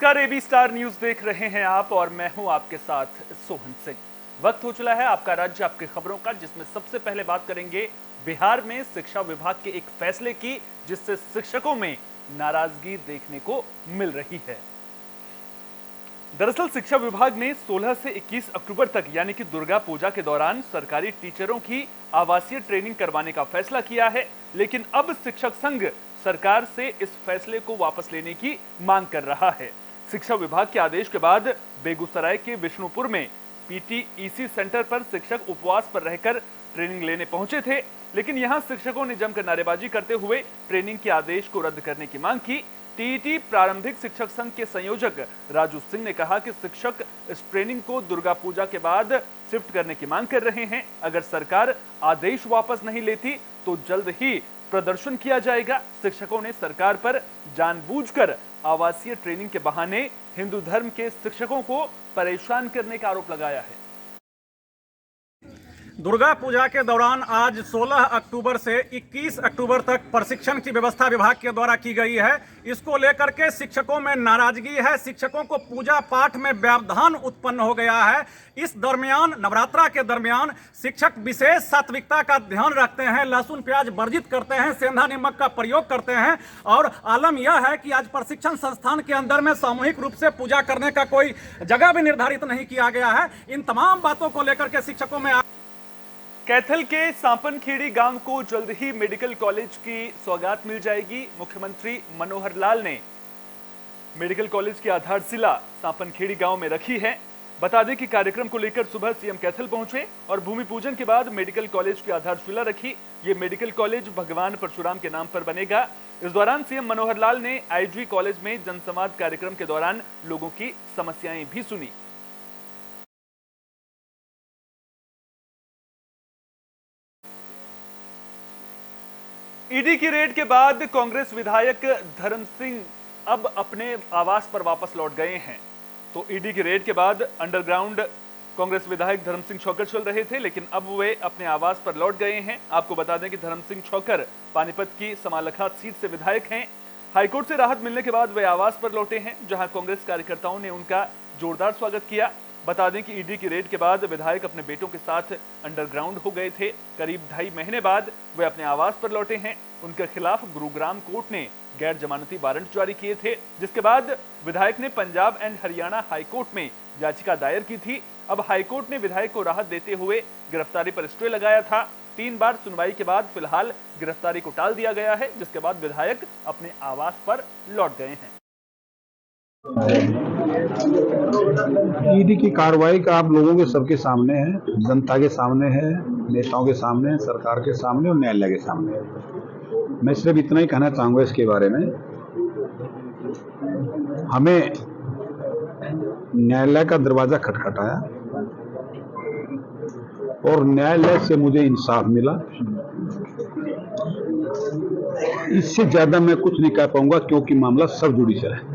नमस्कार, AB star news देख रहे हैं आप और मैं हूं आपके साथ सोहन सिंह। वक्त हो चला है आपका राज्य आपकी खबरों का, जिसमें सबसे पहले बात करेंगे बिहार में शिक्षा विभाग के एक फैसले की, जिससे शिक्षकों में नाराजगी देखने को मिल रही है। दरअसल शिक्षा विभाग ने 16 से 21 अक्टूबर तक यानी कि दुर्गा पूजा के दौरान सरकारी टीचरों की आवासीय ट्रेनिंग करवाने का फैसला किया है, लेकिन अब शिक्षक संघ सरकार से इस फैसले को वापस लेने की मांग कर रहा है। शिक्षा विभाग के आदेश के बाद बेगूसराय के विष्णुपुर में पीटीईसी सेंटर पर शिक्षक उपवास पर रहकर ट्रेनिंग लेने पहुंचे थे, लेकिन यहां शिक्षकों ने जमकर नारेबाजी करते हुए ट्रेनिंग के आदेश को रद्द करने की मांग की। टीईटी प्रारंभिक शिक्षक संघ के संयोजक राजू सिंह ने कहा कि शिक्षक इस ट्रेनिंग को दुर्गा पूजा के बाद शिफ्ट करने की मांग कर रहे हैं। अगर सरकार आदेश वापस नहीं लेती तो जल्द ही प्रदर्शन किया जाएगा। शिक्षकों ने सरकार पर जानबूझकर आवासीय ट्रेनिंग के बहाने हिंदू धर्म के शिक्षकों को परेशान करने का आरोप लगाया है। दुर्गा पूजा के दौरान आज 16 अक्टूबर से 21 अक्टूबर तक प्रशिक्षण की व्यवस्था विभाग के द्वारा की गई है। इसको लेकर के शिक्षकों में नाराजगी है। शिक्षकों को पूजा पाठ में व्यवधान उत्पन्न हो गया है। इस दरमियान नवरात्रा के दरमियान शिक्षक विशेष सात्विकता का ध्यान रखते हैं, लहसुन प्याज वर्जित करते हैं, सेंधा नमक का प्रयोग करते हैं। और आलम यह है कि आज प्रशिक्षण संस्थान के अंदर में सामूहिक रूप से पूजा करने का कोई जगह भी निर्धारित नहीं किया गया है। इन तमाम बातों को लेकर के शिक्षकों में कैथल के सांपनखेड़ी गांव को जल्द ही मेडिकल कॉलेज की सौगात मिल जाएगी। मुख्यमंत्री मनोहर लाल ने मेडिकल कॉलेज की आधारशिला सांपनखेड़ी गांव में रखी है। बता दें कि कार्यक्रम को लेकर सुबह सीएम कैथल पहुंचे और भूमि पूजन के बाद मेडिकल कॉलेज की आधारशिला रखी। ये मेडिकल कॉलेज भगवान परशुराम के नाम पर बनेगा। इस दौरान सीएम मनोहर लाल ने आईजी कॉलेज में जनसंवाद कार्यक्रम के दौरान लोगों की समस्याएं भी सुनी। ईडी की रेड के बाद कांग्रेस विधायक धर्म सिंह अब अपने आवास पर वापस लौट गए हैं। तो ईडी की रेड के बाद अंडरग्राउंड कांग्रेस विधायक धर्म सिंह छौकर चल रहे थे, लेकिन अब वे अपने आवास पर लौट गए हैं। आपको बता दें कि धर्म सिंह छौकर पानीपत की समालखा सीट से विधायक हैं। हाईकोर्ट से राहत मिलने के बाद वे आवास पर लौटे हैं, जहां कांग्रेस कार्यकर्ताओं ने उनका जोरदार स्वागत किया। बता दें कि ईडी की रेड के बाद विधायक अपने बेटों के साथ अंडरग्राउंड हो गए थे। करीब 2.5 महीने बाद वे अपने आवास पर लौटे हैं। उनके खिलाफ गुरुग्राम कोर्ट ने गैर जमानती वारंट जारी किए थे, जिसके बाद विधायक ने पंजाब एंड हरियाणा हाईकोर्ट में याचिका दायर की थी। अब हाईकोर्ट ने विधायक को राहत देते हुए गिरफ्तारी पर स्टे लगाया था। 3 बार सुनवाई के बाद फिलहाल गिरफ्तारी को टाल दिया गया है, जिसके बाद विधायक अपने आवास पर लौट गए हैं। ईडी की कार्रवाई का आप लोगों के सबके सामने है, जनता के सामने है, नेताओं के सामने है, सरकार के सामने और न्यायालय के सामने है। मैं सिर्फ इतना ही कहना चाहूंगा इसके बारे में। हमें न्यायालय का दरवाजा खटखटाया और न्यायालय से मुझे इंसाफ मिला। इससे ज्यादा मैं कुछ नहीं कह पाऊंगा, क्योंकि मामला सब जुडिशियल है।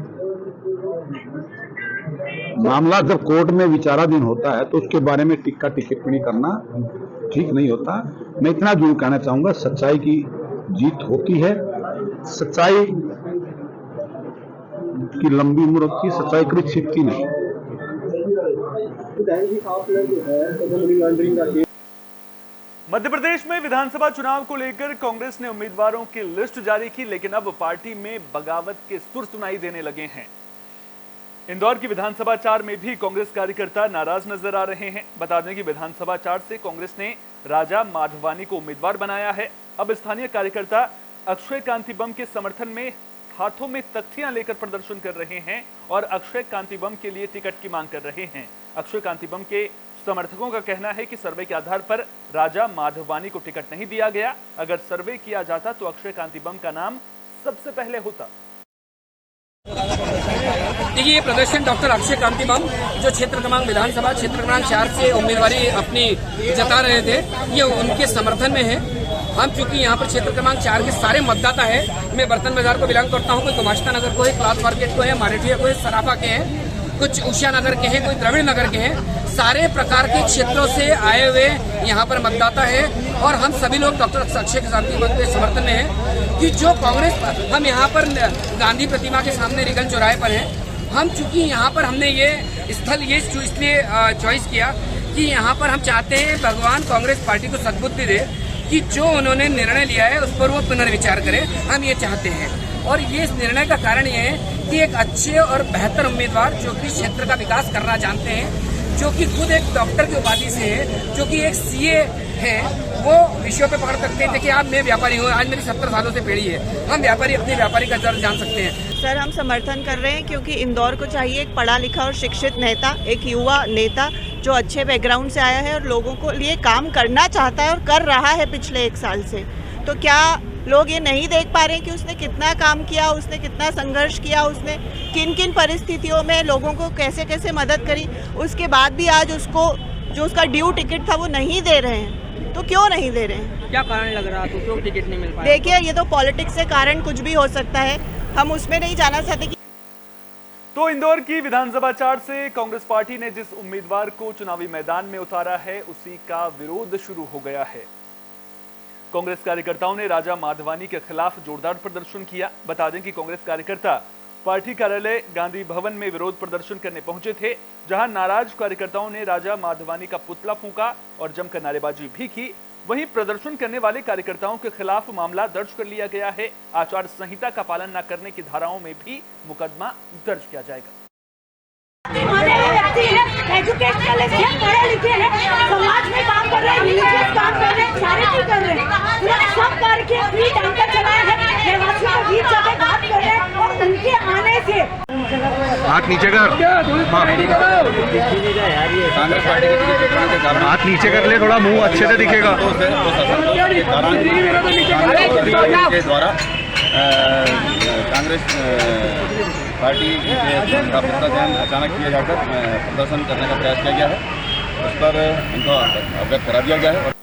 मामला जब कोर्ट में विचाराधीन होता है तो उसके बारे में टिक्का टिप्पणी करना ठीक नहीं होता। मैं इतना जरूर कहना चाहूंगा, सच्चाई की जीत होती है। सच्चाई की लंबी उम्र होती है, सच्चाई कभी छिपती नहीं। मध्य प्रदेश में विधानसभा चुनाव को लेकर कांग्रेस ने उम्मीदवारों की लिस्ट जारी की, लेकिन अब पार्टी में बगावत के सुर सुनाई देने लगे हैं। इंदौर की विधानसभा 4 में भी कांग्रेस कार्यकर्ता नाराज नजर आ रहे हैं। बता दें कि विधानसभा 4 से कांग्रेस ने राजा माधवानी को उम्मीदवार बनाया है। अब स्थानीय कार्यकर्ता अक्षय कांति बम के समर्थन में हाथों में तख्तियां लेकर प्रदर्शन कर रहे हैं और अक्षय कांति बम के लिए टिकट की मांग कर रहे हैं। अक्षय कांति बम के समर्थकों का कहना है कि सर्वे के आधार पर राजा माधवानी को टिकट नहीं दिया गया। अगर सर्वे किया जाता तो अक्षय कांति बम का नाम सबसे पहले होता। देखिए, ये प्रदर्शन डॉक्टर अक्षय कांति बम जो क्षेत्र क्रमांक विधानसभा क्षेत्र क्रमांक 4 से उम्मीदवारी अपनी जता रहे थे, ये उनके समर्थन में है। हम चूंकि यहाँ पर क्षेत्र क्रमांक 4 के सारे मतदाता है। मैं बर्तन बाजार को बिलोंग करता हूँ, कोई गुमाश्ता नगर को है, क्लास मार्केट को है, मारेठिया को है, सराफा के हैं, कुछ उषा नगर के हैं, कोई द्रविड़ नगर के हैं। सारे प्रकार के क्षेत्रों से आए हुए यहाँ पर मतदाता है और हम सभी लोग डॉक्टर अक्षय कांति बम के समर्थन में हैं कि जो कांग्रेस, हम यहाँ पर गांधी प्रतिमा के सामने रिगल चौराहे पर हैं, हम चूंकि यहाँ पर हमने ये स्थल ये इसलिए चॉइस किया कि यहाँ पर हम चाहते हैं भगवान कांग्रेस पार्टी को सद्बुद्धि दे कि जो उन्होंने निर्णय लिया है उस पर वो पुनर्विचार करें, हम ये चाहते हैं। और ये इस निर्णय का कारण ये है कि एक अच्छे और बेहतर उम्मीदवार जो कि क्षेत्र का विकास करना जानते हैं, जो कि खुद एक डॉक्टर की उपाधि से है, जो कि एक सीए है, वो विषयों पे पकड़ सकते हैं। देखिए, आप मैं व्यापारी हूँ, आज मेरी 70 सालों से पीढ़ी है, हम व्यापारी अपने व्यापारी का दर्द जान सकते हैं। सर, हम समर्थन कर रहे हैं क्योंकि इंदौर को चाहिए एक पढ़ा लिखा और शिक्षित नेता, एक युवा नेता जो अच्छे बैकग्राउंड से आया है और लोगों को लिए काम करना चाहता है और कर रहा है पिछले 1 साल से। तो क्या लोग ये नहीं देख पा रहे हैं कि उसने कितना काम किया, उसने कितना संघर्ष किया, उसने किन किन परिस्थितियों में लोगों को कैसे कैसे मदद करी, उसके बाद भी आज उसको जो उसका ड्यू टिकट था वो नहीं दे रहे हैं। तो क्यों नहीं दे रहे हैं? क्या कारण लग रहा है, क्यों टिकट नहीं मिल पाया? देखिए, ये तो पॉलिटिक्स से कारण कुछ भी हो सकता है, हम उसमें नहीं जाना चाहते कि तो इंदौर की विधानसभा 4 से कांग्रेस पार्टी ने जिस उम्मीदवार को चुनावी मैदान में उतारा है उसी का विरोध शुरू हो गया है। कांग्रेस कार्यकर्ताओं ने राजा माधवानी के खिलाफ जोरदार प्रदर्शन किया। बता दें कि कांग्रेस कार्यकर्ता पार्टी कार्यालय गांधी भवन में विरोध प्रदर्शन करने पहुंचे थे, जहां नाराज कार्यकर्ताओं ने राजा माधवानी का पुतला फूंका और जमकर नारेबाजी भी की। वहीं प्रदर्शन करने वाले कार्यकर्ताओं के खिलाफ मामला दर्ज कर लिया गया है। आचार संहिता का पालन न करने की धाराओं में भी मुकदमा दर्ज किया जाएगा। एजुकेशनल है, पढ़े लिखे हैं, समाज में काम कर रहे हैं, रिलीजियस काम कर रहे हैं, चैरिटी कर रहे हैं, सब करके फ्री टैंकर चलाए हैं, रहवासियों को बीच जगह बात कर रहे हैं और उनके आने से हाथ नीचे कर, हाथ नीचे कर ले, थोड़ा मुंह अच्छे से दिखेगा। के द्वारा कांग्रेस पार्टी का प्रदर्शन अचानक किया जाकर प्रदर्शन करने का प्रयास किया गया है, उस पर इनको अवगत करा दिया गया है।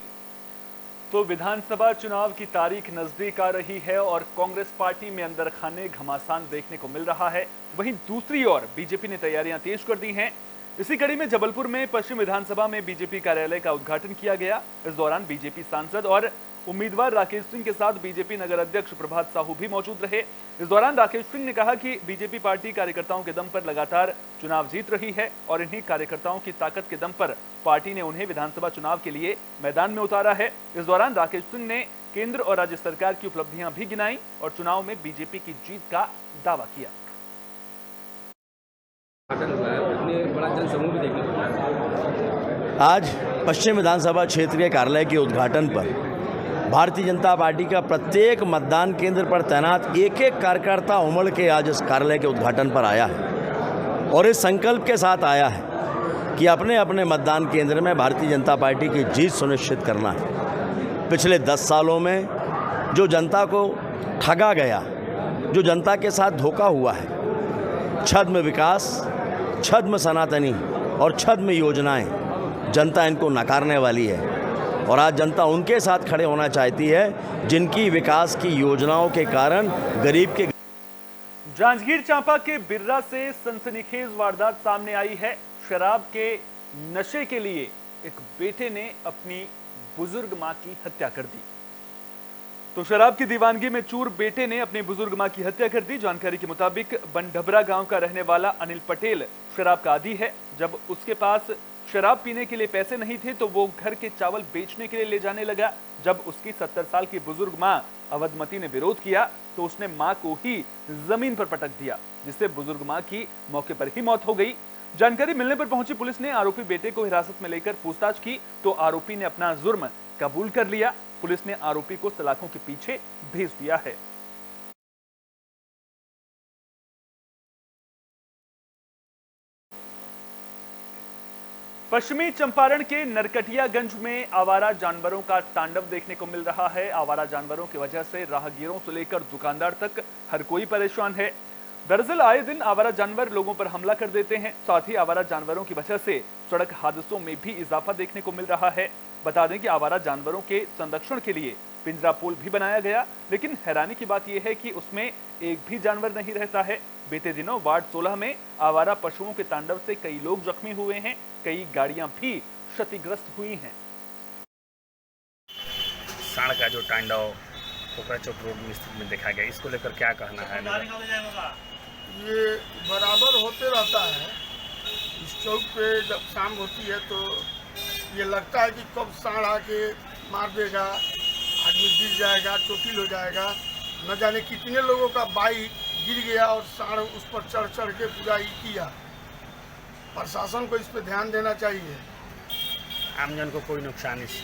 तो विधानसभा चुनाव की तारीख नजदीक आ रही है और कांग्रेस पार्टी में अंदर खाने घमासान देखने को मिल रहा है। वहीं दूसरी ओर बीजेपी ने तैयारियां तेज कर दी हैं। इसी कड़ी में जबलपुर में पश्चिम विधानसभा में बीजेपी कार्यालय का उद्घाटन किया गया। इस दौरान बीजेपी सांसद और उम्मीदवार राकेश सिंह के साथ बीजेपी नगर अध्यक्ष प्रभात साहू भी मौजूद रहे। इस दौरान राकेश सिंह ने कहा कि बीजेपी पार्टी कार्यकर्ताओं के दम पर लगातार चुनाव जीत रही है और इन्हीं कार्यकर्ताओं की ताकत के दम पर पार्टी ने उन्हें विधानसभा चुनाव के लिए मैदान में उतारा है। इस दौरान राकेश सिंह ने केंद्र और राज्य सरकार की उपलब्धियां भी गिनाई और चुनाव में बीजेपी की जीत का दावा किया। आज पश्चिम विधानसभा क्षेत्र के कार्यालय के उद्घाटन पर भारतीय जनता पार्टी का प्रत्येक मतदान केंद्र पर तैनात एक एक कार्यकर्ता उमड़ के आज इस कार्यालय के उद्घाटन पर आया है और इस संकल्प के साथ आया है कि अपने अपने मतदान केंद्र में भारतीय जनता पार्टी की जीत सुनिश्चित करना है। पिछले 10 सालों में जो जनता को ठगा गया, जो जनता के साथ धोखा हुआ है, छद्म विकास, छद्म सनातनी और छद्म योजनाएं, जनता इनको नकारने वाली है और आज जनता उनके साथ खड़े होना चाहती है जिनकी विकास की योजनाओं के कारण गरीब के। जांजगीर चांपा के बिर्रा से सनसनीखेज वारदात सामने आई है। शराब के नशे के लिए एक बेटे ने अपनी बुजुर्ग मां की हत्या कर दी। तो शराब की दीवानगी में चूर बेटे ने अपनी बुजुर्ग मां की हत्या कर दी। जानकारी के मुताबिक बनढबरा गांव का रहने वाला अनिल पटेल शराब का आदी है। जब उसके पास शराब पीने के लिए पैसे नहीं थे तो वो घर के चावल बेचने के लिए ले जाने लगा। जब उसकी 70 साल की बुजुर्ग मां अवधमती ने विरोध किया तो उसने मां को ही जमीन पर पटक दिया, जिससे बुजुर्ग मां की मौके पर ही मौत हो गई। जानकारी मिलने पर पहुंची पुलिस ने आरोपी बेटे को हिरासत में लेकर पूछताछ की तो आरोपी ने अपना जुर्म कबूल कर लिया। पुलिस ने आरोपी को सलाखों के पीछे भेज दिया है। पश्चिमी चंपारण के नरकटियागंज में आवारा जानवरों का तांडव देखने को मिल रहा है। आवारा जानवरों की वजह से राहगीरों से लेकर दुकानदार तक हर कोई परेशान है। दरअसल आए दिन आवारा जानवर लोगों पर हमला कर देते हैं। साथ ही आवारा जानवरों की वजह से सड़क हादसों में भी इजाफा देखने को मिल रहा है। बता दें कि आवारा जानवरों के संरक्षण के लिए पिंजरा पोल भी बनाया गया, लेकिन हैरानी की बात यह है कि उसमें एक भी जानवर नहीं रहता है। बीते दिनों वार्ड 16 में आवारा पशुओं के तांडव से कई लोग जख्मी हुए हैं, कई गाड़ियां भी क्षतिग्रस्त हुई हैं। सांड का जो तांडव पोखरा चौक रोड में स्थित में देखा गया, इसको लेकर क्या कहना है? ये बराबर होते रहता है। इस चौक पे जब शाम होती है तो ये लगता है कि कब सांड आके मार देगा, आदमी गिर जाएगा, चोटिल हो जाएगा। न जाने कितने लोगों का बाइक गिर गया और सांड उस पर चढ़ चढ़ के पूरा ही किया। प्रशासन को इस पे ध्यान देना चाहिए। आमजन को कोई नुकसान नहीं।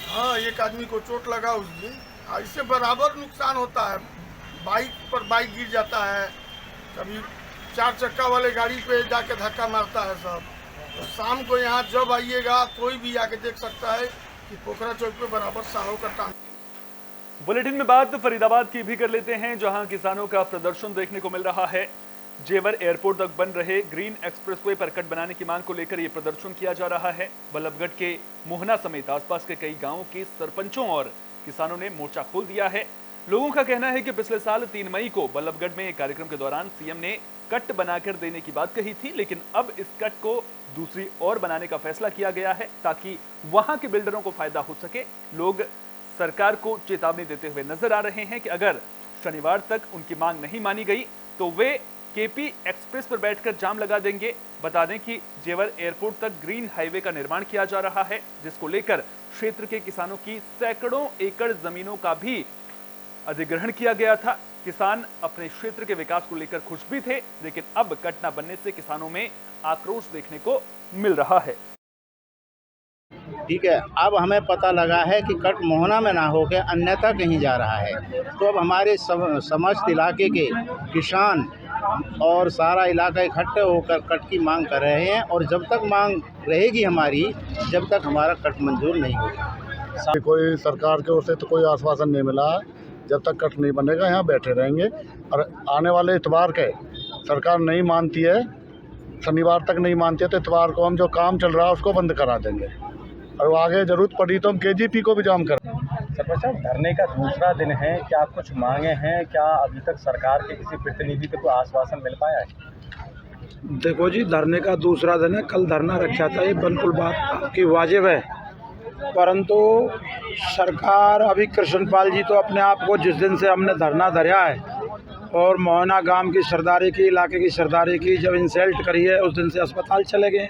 हाँ, एक आदमी को चोट लगा उस दिन। इससे बराबर नुकसान होता है। बाइक पर बाइक गिर जाता है, कभी 4 चक्का वाले गाड़ी पे जाके धक्का मारता है सब। तो शाम को यहाँ जब आइएगा कोई भी आके देख सकता है कि पोखरा चौक पे बराबर सांडों का टांग। बुलेटिन में बात फरीदाबाद की भी कर लेते हैं, जहां किसानों का प्रदर्शन देखने को मिल रहा है। जेवर एयरपोर्ट तक बन रहे ग्रीन एक्सप्रेसवे पर कट बनाने की मांग को लेकर यह प्रदर्शन किया जा रहा है। बल्लभगढ़ के मोहना समेत आसपास के कई गांवों के सरपंचों और किसानों ने मोर्चा खोल दिया है। लोगों का कहना है कि पिछले साल 3 मई को बल्लभगढ़ में एक कार्यक्रम के दौरान सीएम ने कट बनाकर देने की बात कही थी, लेकिन अब इस कट को दूसरी ओर बनाने का फैसला किया गया है ताकि वहां के बिल्डरों को फायदा हो सके। लोग सरकार को चेतावनी देते हुए नजर आ रहे हैं कि अगर शनिवार तक उनकी मांग नहीं मानी गई तो वे केपी एक्सप्रेस पर बैठकर जाम लगा देंगे। बता दें कि जेवर एयरपोर्ट तक ग्रीन हाईवे का निर्माण किया जा रहा है, जिसको लेकर क्षेत्र के किसानों की सैकड़ों एकड़ जमीनों का भी अधिग्रहण किया गया था। किसान अपने क्षेत्र के विकास को लेकर खुश भी थे, लेकिन अब कट न बनने से किसानों में आक्रोश देखने को मिल रहा है। ठीक है, अब हमें पता लगा है कि कट मोहना में ना होकर अन्यथा कहीं जा रहा है। तो अब हमारे समस्त इलाके के किसान और सारा इलाका इकट्ठे होकर कट की मांग कर रहे हैं, और जब तक मांग रहेगी हमारी, जब तक हमारा कट मंजूर नहीं होगा। कोई सरकार की ओर से तो कोई आश्वासन नहीं मिला है। जब तक कट नहीं बनेगा यहाँ बैठे रहेंगे, और आने वाले इतवार के सरकार नहीं मानती है, शनिवार तक नहीं मानती है, तो इतवार को हम जो काम चल रहा है उसको बंद करा देंगे, और आगे जरूरत पड़ी तो हम केजीपी को भी जाम करें। सरपंच साहब, धरने का दूसरा दिन है, क्या कुछ मांगे हैं? क्या अभी तक सरकार के किसी प्रतिनिधि को आश्वासन मिल पाया है? देखो जी, धरने का दूसरा दिन है। कल धरना रखा था, ये बिल्कुल बात आपकी वाजिब है, परंतु सरकार अभी कृष्णपाल जी तो अपने आप को जिस दिन से हमने धरना धरा है और मोहना गांव की सरदारी की, इलाके की सरदारी की जब इंसल्ट करी है, उस दिन से अस्पताल चले गए।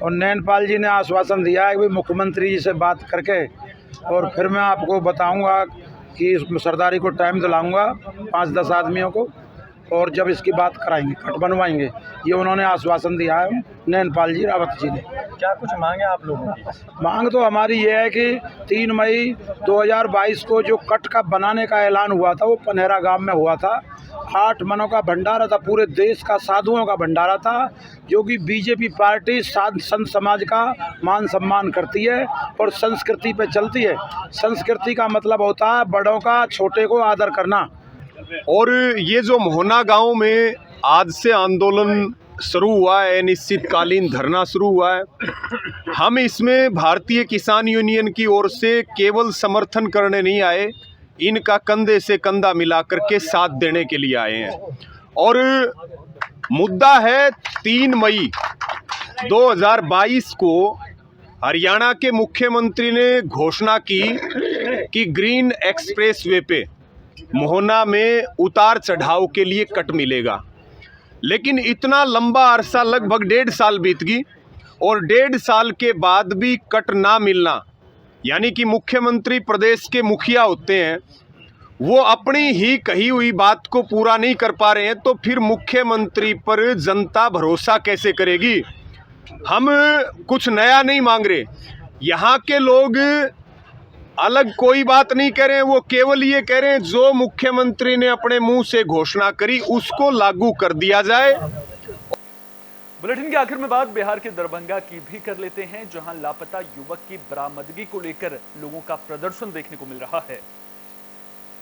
और नैनपाल जी ने आश्वासन दिया है कि मुख्यमंत्री जी से बात करके और फिर मैं आपको बताऊंगा कि इस सरदारी को टाइम दिलाऊंगा 5-10 आदमियों को, और जब इसकी बात कराएंगे, कट बनवाएंगे, ये उन्होंने आश्वासन दिया है नैनपाल जी रावत जी ने। क्या कुछ मांगे आप लोगों की? मांग तो हमारी ये है कि 3 मई 2022 को जो कट का बनाने का ऐलान हुआ था वो पनहेरा गांव में हुआ था। 8 मनों का भंडारा था, पूरे देश का साधुओं का भंडारा था, जो कि बीजेपी पार्टी संत समाज का मान सम्मान करती है और संस्कृति पे चलती है। संस्कृति का मतलब होता है बड़ों का छोटे को आदर करना। और ये जो मोहना गांव में आज से आंदोलन शुरू हुआ है, अनिश्चितकालीन धरना शुरू हुआ है, हम इसमें भारतीय किसान यूनियन की ओर से केवल समर्थन करने नहीं आए, इनका कंधे से कंधा मिलाकर के साथ देने के लिए आए हैं। और मुद्दा है 3 मई 2022 को हरियाणा के मुख्यमंत्री ने घोषणा की कि ग्रीन एक्सप्रेसवे पे मोहना में उतार चढ़ाव के लिए कट मिलेगा, लेकिन इतना लंबा अरसा लगभग 1.5 साल बीत गई और 1.5 साल के बाद भी कट ना मिलना, यानी कि मुख्यमंत्री प्रदेश के मुखिया होते हैं, वो अपनी ही कही हुई बात को पूरा नहीं कर पा रहे हैं, तो फिर मुख्यमंत्री पर जनता भरोसा कैसे करेगी? हम कुछ नया नहीं मांग रहे, यहाँ के लोग अलग कोई बात नहीं कह रहे हैं, वो केवल ये कह रहे हैं जो मुख्यमंत्री ने अपने मुंह से घोषणा करी उसको लागू कर दिया जाए। बुलेटिन के आखिर में बात बिहार के दरभंगा की भी कर लेते हैं, जहां लापता युवक की बरामदगी को लेकर लोगों का प्रदर्शन देखने को मिल रहा है।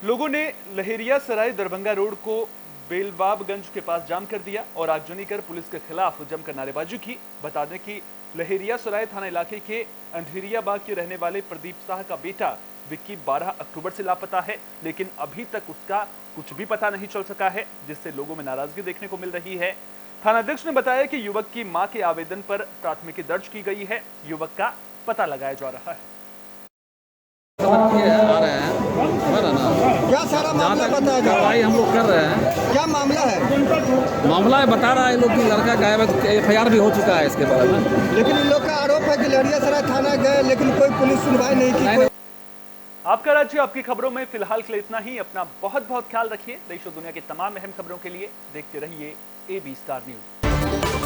लोगों ने लहेरिया सराय दरभंगा रोड को बेलवाबगंज के पास जाम कर दिया और आगजनी कर पुलिस के खिलाफ जमकर नारेबाजी की। बता दें कि लहेरिया सराय थाना इलाके के अंधेरिया बाग के रहने वाले प्रदीप शाह का बेटा विक्की 12 अक्टूबर से लापता है, लेकिन अभी तक उसका कुछ भी पता नहीं चल सका है, जिससे लोगों में नाराजगी देखने को मिल रही है। थानाध्यक्ष ने बताया कि युवक की मां के आवेदन पर प्राथमिकी दर्ज की गई है, युवक का पता लगाया जा रहा है। क्या सारा मामला बताया कार्रवाई हम लोग कर रहे हैं। क्या मामला है? मामला बता रहा है लोग कि लड़का गायब है, एफआईआर भी हो चुका है इसके बारे में। लेकिन इन लोग का आरोप है कि लहरियासराय थाना गए लेकिन कोई पुलिस सुनवाई नहीं की। आपका राज्य आपकी खबरों में फिलहाल के लिए इतना ही। अपना बहुत बहुत ख्याल रखिए। देश और दुनिया की तमाम अहम खबरों के लिए देखते रहिए AB स्टार न्यूज।